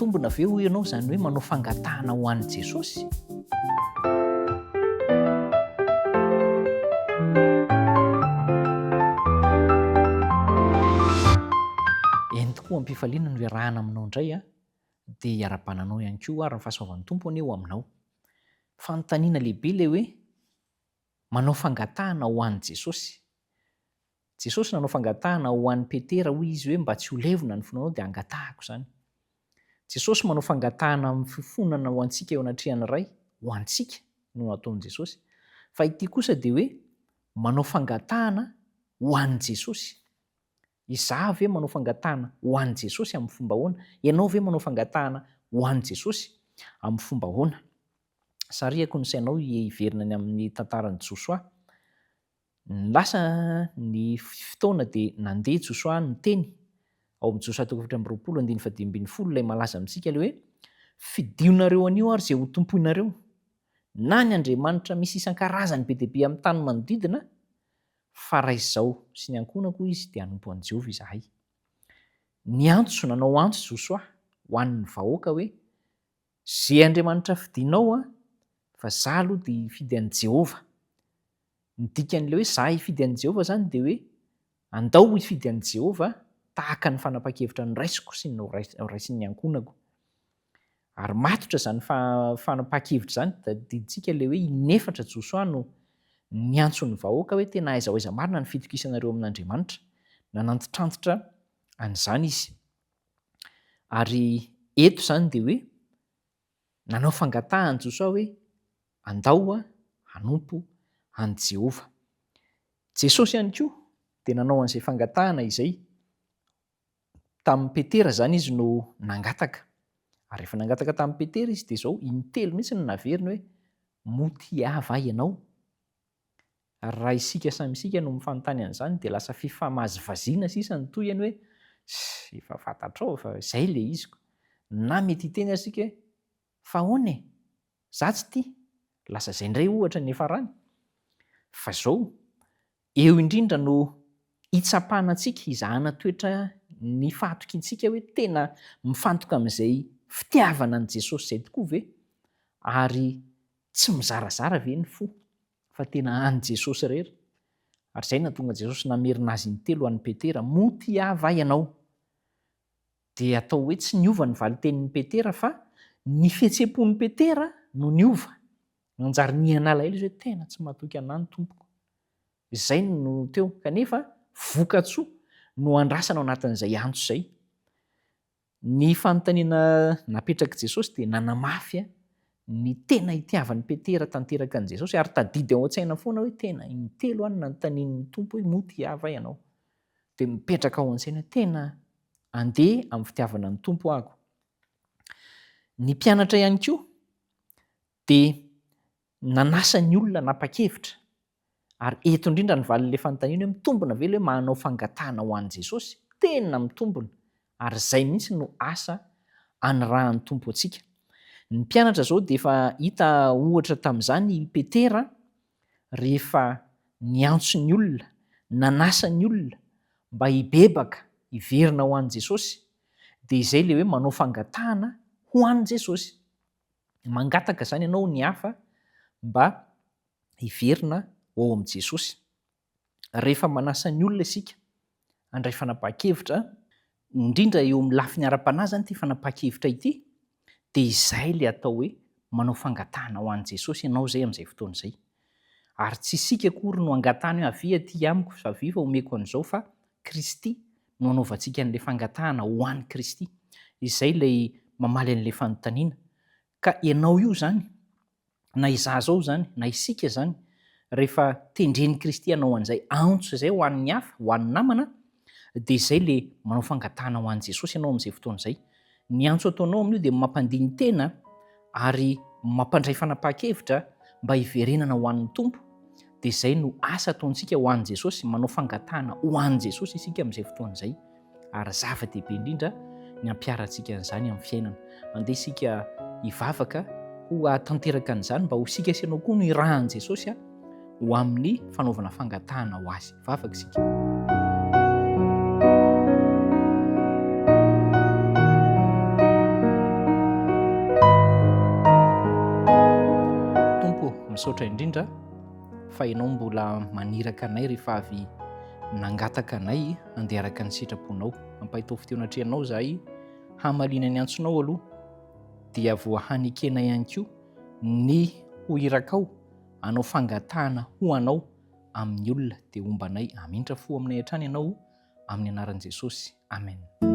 mitombona ve ho ianao zany hoe manao fangatahana ho an'i Jesosy? Eny tokoa ampifaliana no iarahana aminao indray dia iara-bananao ihany koa ary ny fahasoavan'ny tompo aneo aminao. Fanontaniana lehibe ilay hoe manao fangatahana ho an'i Jesosy. Jesosy nanao fangatahana ho an'i Petera hoy izy hoe mba tsy ho levona ny fonanao dia angatahako izany. Jesosy manao fangatahana amin'ny fifonana ho antsika eo anatrehana iray, ho antsika no nataon'i Jesosy. Fa ity kosa dia hoe manao fangatahana ho an'i Jesosy. Izaho ve manao fangatahana ho an'i Jesosy amin'ny fomba ahoana? Ianao ve manao fangatahana ho an'i Jesosy amin'ny fomba ahoana? Sarihako ny sainao hiverina ny amin'ny tantaran'i Josoa. Lasa ny fotoana dia nandeha Josoa niteny ao amin'ny Josoa 4:20 ilay malaza amintsika ilay hoe fidionareo anio ary izay ho tompoinareo, na ny Andriamanitra misy isan-karazany be dia be amin'ny tany manodidina, fa raha izao sy ny ankonako izy dia hanompo an'i Jehovah izahay. Ny antso nanao antso Josoa ho an'ny vahoaka hoe izay Andriamanitra fidinao fa izaho aloha dia hifidy an'i Jehovah. Ny dikan'ilay hoe izaho hifidy an'i Jehovah izany dia hoe andao hifidy an'i Jehovah tahaka ny fanapa-kevitra ny raisiko sy ny raisin'ny ankonako. Ary matotra izany fanapa-kevitra izany dia tadidintsika ilay hoe inefatra Josoa no ny antson'ny vahoaka hoe tena aiza ho aiza marina ny fitokisanareo amin'Andriamanitra, nanantitrantitra an'izany izy. Ary eto izany dia hoe nanao fangatahana Josoa hoe andao hanompo an'i Jehovah. Jesosy ihany koa dia nanao an'izay fangatahana izay tamin'i Petera izany izy no nangataka. Ary rehefa nangataka tamin'i Petera izy dia izao intelo mihitsy no naveriny hoe moty hava ianao. Ary raha isika samy isika no mifanontany an'izany dia lasa fifamahazivaziana sisa ny toyany hoe efa fantatrao fa izay ilay iziko. Na mety hiteny asika hoe fa ahoana e? Izaho tsy tia. Lasa izay indray ohatra ny efarany. Fa izao eo indrindra no hitsapana antsika hizahana toetra ny fahatokiantsika hoe tena mifantoka amin'izay fitiavana an'i Jesosy izay tokoa ve? Ary tsy mizarazara ve ny fo fa tena an'i Jesosy irery? Ary izay nahatonga Jesosy namerina azy intelo an'i Petera, moty hava ianao. Dia atao hoe tsy niova ny valitenin'i Petera fa ny fihetseham-pon'i Petera no niova. Nanjary niana alahelo izy hoe tena tsy mahatoky anahy ny tompoko. Izay no teo. Kanefa voka-tsoa no andrasana ao anatin'izay antso izay. Ny fanontaniana napetraka Jesosy dia nanamafy ny tena hitiavan'i Petera tanteraka an'i Jesosy ary tadidy ao an-tsaina foana hoe tena intelo any nanontanian'ny tompo hoe moty hava ianao. Dia mipetraka ao an-tsaina hoe tena andeha amin'ny fitiavana ny tompo ahako. Ny mpianatra ihany koa dia nanasa ny olona napa-kevitra. Ary eto indrindra ny valin'ilay fanontaniana hoe mitombona ve ilay hoe manao fangatahana ho an'i Jesosy? Tena mitombona. Ary izay mihitsy no asa anirahan'ny tompo antsika. Ny mpianatra izao dia efa hita ohatra tamin'izany i Petera rehefa niantso ny olona, nanasa ny olona mba hibebaka, hiverina ho an'i Jesosy, dia izay ilay hoe manao fangatahana ho an'i Jesosy. Mangataka izany ianao ny hafa mba hiverina ao amin'i Jesosy. Rehefa manasa ny olona isika handray fanapa-kevitra, indrindra eo amin'ny lafiny ara-panahy izany ity fanapa-kevitra ity, dia izay ilay atao hoe manao fangatahana ho an'i Jesosy ianao izay amin'izay fotoana izay. Ary tsy isika akory no angatahana hoe avia aty amiko fa avia fa omeko an'izao, fa Kristy no anaovantsika an'ilay fangatahana ho an'i Kristy. Izay ilay mamaly an'ilay fanontaniana. Ka ianao io izany, na izaho zao izany, na isika izany, rehefa tendren'i Kristy hanao an'izay antso izay ho an'ny hafa, ho an'ny namana, dia izay ilay manao fangatahana ho an'i Jesosy ianao amin'izay fotoana izay. Ny antso ataonao amin'io dia mampandiny tena ary mampandray fanapa-kevitra mba hiverenana ho an'ny tompo. Dia izay no asa ataontsika ho an'i Jesosy, manao fangatahana ho an'i Jesosy isika amin'izay fotoana izay. Ary zava-dehibe indrindra ny ampiarantsika an'izany amin'ny fiainana. Andeha isika hivavaka ho tanteraka an'izany mba ho isika sy ianao koa no irahan'i Jesosy ho amin'ny fanaovana fangatahana ho azy. Vavaka isika. misaotra indrindra fa ianao mbola maniraka anay rehefa avy nangataka anay andeha araka ny sitraponao. Ampahitovy teo anatrehanao zahay hamalina ny antsonao aloha dia voahanekena ihany koa ny ho irakao anao fangatahana ho anao amin'ny olona dia ombanay hamindra fo aminay hatrany ianao amin'ny anaran'i Jesosy. Amen.